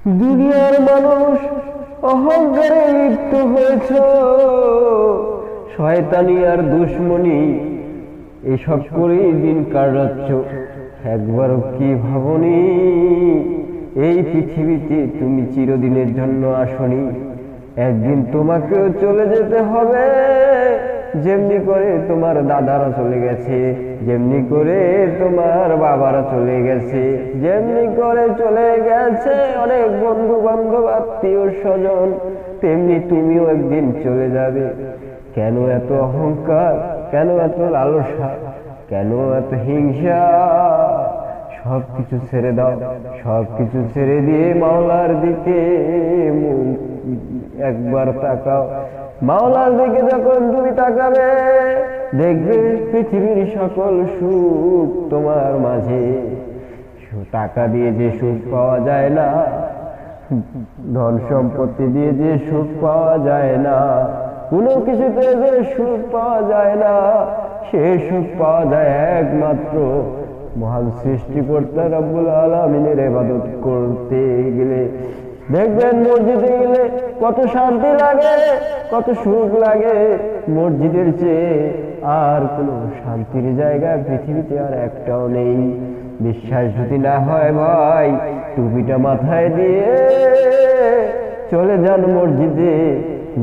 দুনিয়ার মানুষ অহংকারে লিপ্ত হয়েছ, শয়তানি আর দুশ্মনী এসব করেই দিন কাটাচ্ছ। একবারও কি ভাবনি এই পৃথিবীতে তুমি চিরদিনের জন্য আসনি? একদিন তোমাকেও চলে যেতে হবে, যেমনি করে তোমার দাদারা চলে গেছে, যেমনি করে তোমার বাবারা চলে গেছে, যেমনি করে চলে গেছে অনেক বন্ধু বান্ধব আত্মীয় স্বজন, তেমনি তুমিও একদিন চলে যাবে। কেন এত অহংকার, কেন এত লালসা, কেন এত হিংসা? সবকিছু ছেড়ে দাও, সবকিছু ছেড়ে দিয়ে মাওলার দিকে একবার তাকাও। মাওলার দিকে যখন তুমি তাকাবে, দেখবে পৃথিবীর সকল সুখ তোমার মাঝে। টাকা দিয়ে যে সুখ পাওয়া যায় না, ধন সম্পত্তি দিয়ে যে সুখ পাওয়া যায় না, কোনো কিছুতে যে সুখ পাওয়া যায় না, সে সুখ পাওয়া যায় একমাত্র মহান সৃষ্টিকর্তা রব্বুল আলামিনের ইবাদত করতে গেলে। দেখবেন মসজিদে গেলে কত শান্তি লাগে, কত সুখ লাগে। মসজিদের চেয়ে আর কোনো শান্তির জায়গা পৃথিবীতে আর একটাও নেই। বিশ্বাস যদি না হয় ভাই, টুপিটা মাথায় দিয়ে চলে যান মসজিদে।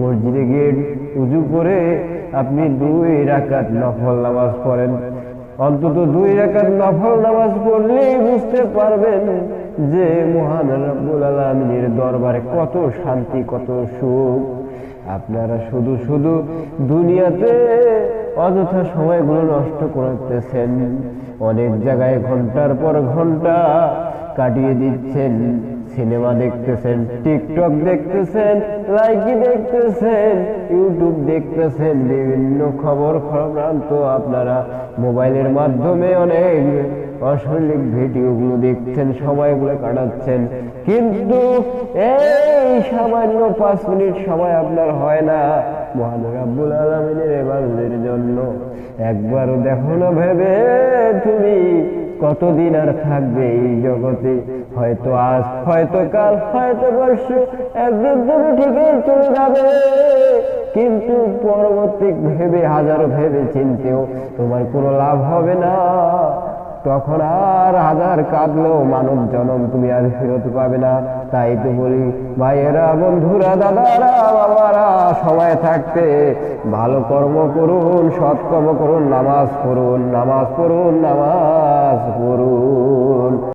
মসজিদে গিয়ে উজু করে আপনি 2 রাকাত নফল নামাজ পড়েন। অন্তত 2 রাকাত নফল নামাজ পড়লেই বুঝতে পারবেন যে মহান রব্বুল আলামিনের দরবারে কত শান্তি, কত সুখ। আপনারা শুধু শুধু দুনিয়াতে অযথা সময়গুলো নষ্ট করতেছেন। অনেক জায়গায় ঘন্টার পর ঘন্টা কাটিয়ে দিচ্ছেন। সিনেমা দেখতেছেন, টিকটক দেখতেছেন, লাইকি দেখতেছেন, ইউটিউব দেখতেছেন, বিভিন্ন খবর খবরান্ত আপনারা মোবাইলের মাধ্যমে অনেক অশ্লীল ভিডিওগুলো দেখছেন, সময়গুলো কাটাচ্ছেন। কিন্তু এই সামান্য 5 মিনিট সময় আপনার হয় না মহান রব্বুল আলামিনের ইবাদতের জন্য। একবারও দেখো না ভেবে তুমি কতদিন আর থাকবে এই জগতে? হয়তো আজ, হয়তো কাল, হয়তো পরশু একদিন তুমি ঠিকই চলে যাবে। কিন্তু পরবর্তী ভেবে, হাজারো ভেবে চিন্তেও তোমার কোনো লাভ হবে না। তখন আর হাজার কাঁদলেও মানব জনম তুমি আর ফেরত পাবে না। তাই তো বলি ভাইয়েরা, বন্ধুরা, দাদারা, বাবারা, সময় থাকতে ভালো কর্ম করুন, সৎকর্ম করুন, নামাজ পড়ুন, নামাজ পড়ুন, নামাজ পড়ুন।